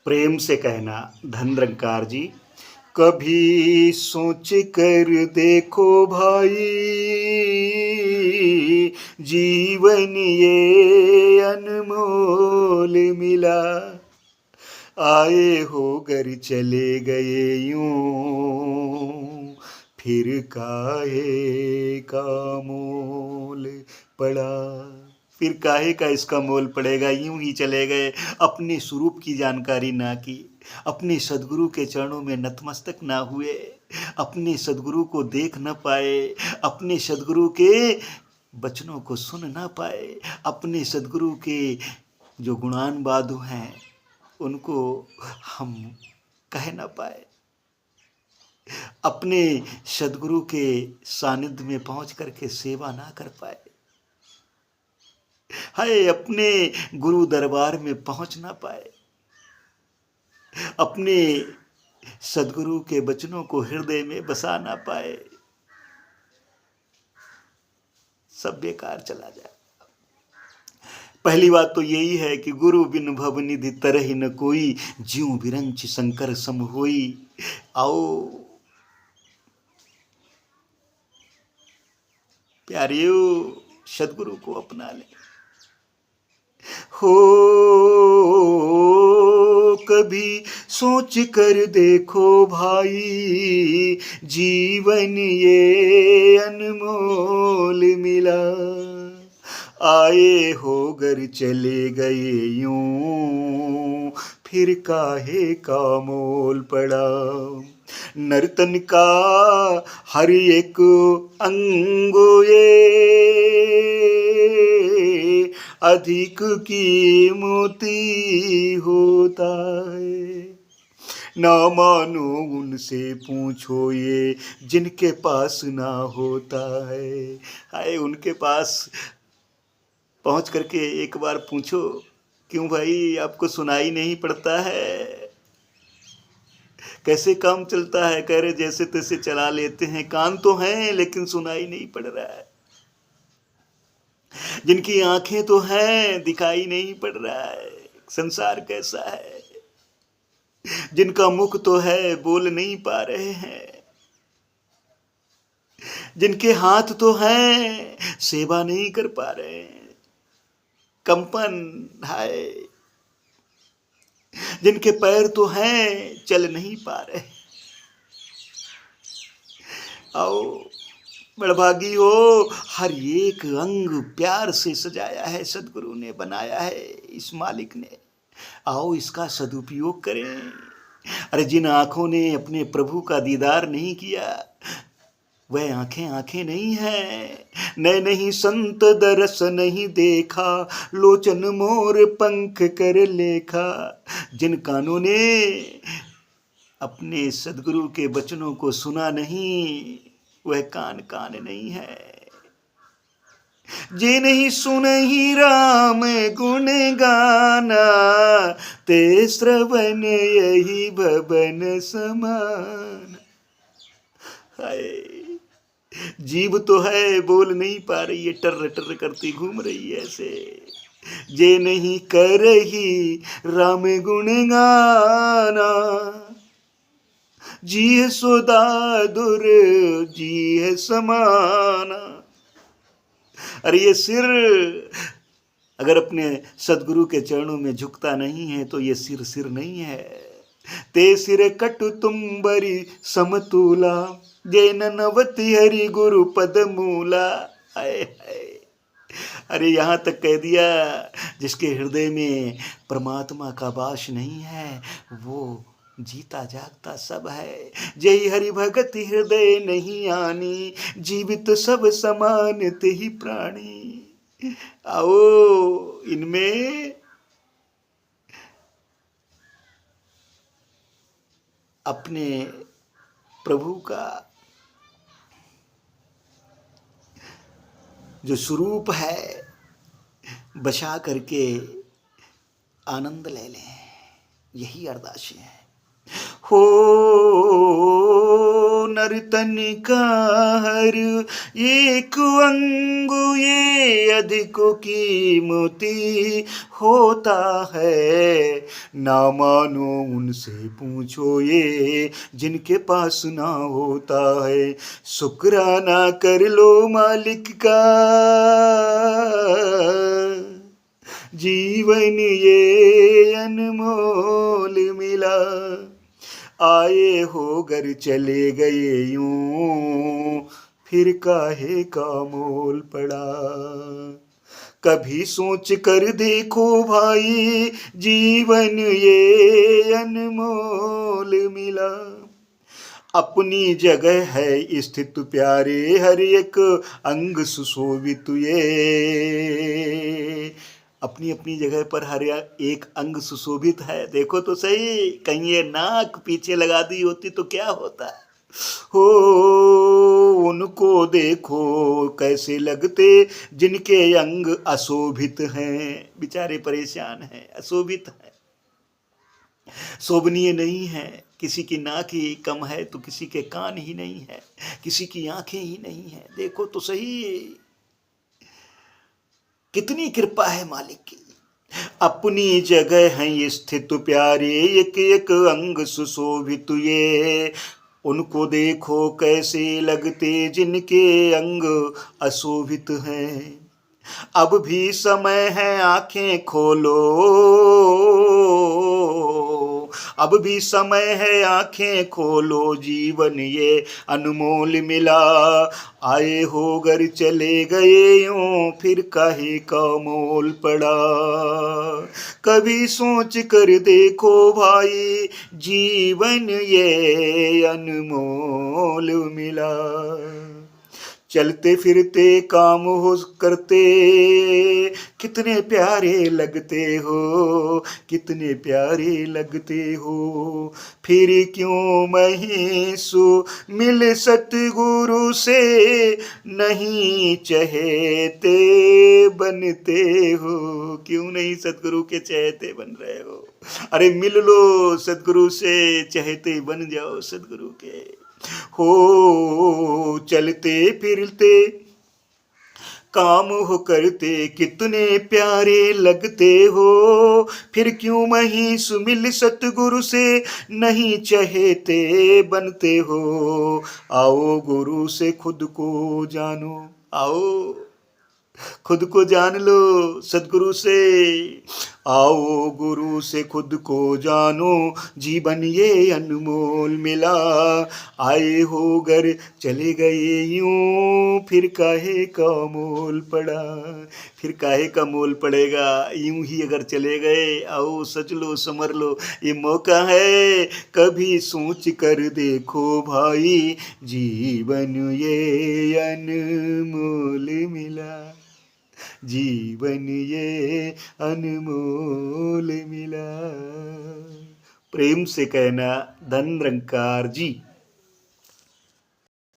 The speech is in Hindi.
प्रेम से कहना धन निरंकार जी। कभी सोच कर देखो भाई, जीवन ये अनमोल मिला। आए हो घर चले गए यूं, फिर काहे का मोल पड़ा। फिर काहे का इसका मोल पड़ेगा, यूं ही चले गए, अपने स्वरूप की जानकारी ना की, अपने सदगुरु के चरणों में नतमस्तक ना हुए, अपने सदगुरु को देख न पाए, अपने सदगुरु के वचनों को सुन ना पाए, अपने सदगुरु के जो गुणान बाधु हैं उनको हम कह ना पाए, अपने सदगुरु के सानिध्य में पहुंच करके सेवा ना कर पाए, हाय अपने गुरु दरबार में पहुंच ना पाए, अपने सदगुरु के वचनों को हृदय में बसा ना पाए, सब बेकार चला जाए। पहली बात तो यही है कि गुरु बिन भव निधि तरहि न कोई, ज्यों विरंच शंकर सम होई। आओ प्यारियो, सदगुरु को अपना ले। हो कभी सोच कर देखो भाई, जीवन ये अनमोल मिला। आए हो घर चले गए यूं, फिर काहे का मोल पड़ा। नर्तन का हर एक अंग ये अधिक कीमती होता है। ना मानो उनसे पूछो ये जिनके पास ना होता है। हाय उनके पास पहुंच करके एक बार पूछो, क्यों भाई आपको सुनाई नहीं पड़ता है, कैसे काम चलता है। कह रहे जैसे तैसे चला लेते हैं, कान तो हैं लेकिन सुनाई नहीं पड़ रहा है। जिनकी आंखें तो हैं दिखाई नहीं पड़ रहा है, संसार कैसा है। जिनका मुख तो है बोल नहीं पा रहे हैं, जिनके हाथ तो हैं सेवा नहीं कर पा रहे हैं, कंपन है। जिनके पैर तो हैं चल नहीं पा रहे। आओ बड़भागी हो, हर एक अंग प्यार से सजाया है, सदगुरु ने बनाया है इस मालिक ने। आओ इसका सदुपयोग करें। अरे जिन आंखों ने अपने प्रभु का दीदार नहीं किया, वह आंखें आंखें नहीं है। नए नहीं संत दरस नहीं देखा, लोचन मोर पंख कर लेखा। जिन कानों ने अपने सदगुरु के वचनों को सुना नहीं, वह कान कान नहीं है। जे नहीं सुनहि राम गुण गाना, ते श्रवण यही भवन समान। हाय जीव तो है बोल नहीं पा रही है, टर टर करती घूम रही है ऐसे। जे नहीं करही राम गुण गाना, जी है सोदादुर जी है समाना। अरे ये सिर अगर अपने सदगुरु के चरणों में झुकता नहीं है तो ये सिर सिर नहीं है। ते सिर कटु तुम्बरी समतूला, जैन नवति हरि गुरु पद मूला। हाय हाय, अरे यहाँ तक कह दिया जिसके हृदय में परमात्मा का वास नहीं है वो जीता जागता सब है। जय हरि भगत हृदय नहीं आनी, जीवित सब समान ते ही प्राणी। आओ इनमें अपने प्रभु का जो स्वरूप है बचा करके आनंद ले लें, यही अरदास है। हो न प्यार तन का हर एक अंग ये अधिक कीमती होता है। ना मानो उनसे पूछो ये जिनके पास ना होता है। शुक्राना कर लो मालिक का, जीवन ये अनमोल मिला। आए हो घर चले गए यूं, फिर काहे का मोल पड़ा। कभी सोच कर देखो भाई, जीवन ये अनमोल मिला। अपनी जगह है स्थित प्यारे, हर एक अंग सुशोभित ये। अपनी अपनी जगह पर हर एक अंग सुशोभित है। देखो तो सही, कहीं ये नाक पीछे लगा दी होती तो क्या होता। हो उनको देखो कैसे लगते जिनके अंग अशोभित हैं। बेचारे परेशान हैं, अशोभित हैं, शोभनीय नहीं है। किसी की नाक ही कम है तो किसी के कान ही नहीं है, किसी की आंखें ही नहीं है। देखो तो सही, कितनी कृपा है मालिक की। अपनी जगह है स्थित प्यारे, एक एक अंग सुशोभित ये। उनको देखो कैसे लगते जिनके अंग अशोभित हैं। अब भी समय है आंखें खोलो, अब भी समय है आंखें खोलो, जीवन ये अनमोल मिला। आए हो घर चले गए यूं, फिर काहे का मोल पड़ा। कभी सोच कर देखो भाई, जीवन ये अनमोल मिला। चलते फिरते काम हो करते, कितने प्यारे लगते हो, कितने प्यारे लगते हो। फिर क्यों महेशु मिल सतगुरु से, नहीं चहेते बनते हो। क्यों नहीं सतगुरु के चहेते बन रहे हो। अरे मिल लो सतगुरु से, चहेते बन जाओ सतगुरु के। हो चलते फिरते काम हो करते, कितने प्यारे लगते हो। फिर क्यों महीस मिल सतगुरु से, नहीं चहेते बनते हो। आओ गुरु से खुद को जानो, आओ खुद को जान लो सदगुरु से। आओ गुरु से खुद को जानो, जीवन ये अनमोल मिला। आए हो घर चले गए यूं, फिर काहे का मोल पड़ा। फिर काहे का मोल पड़ेगा, यूं ही अगर चले गए। आओ सच लो समर लो, ये मौका है, कभी सोच कर देखो भाई, जीवन ये अनमोल मिला। जीवन ये अनमोल मिला। प्रेम से कहना धन निरंकार जी।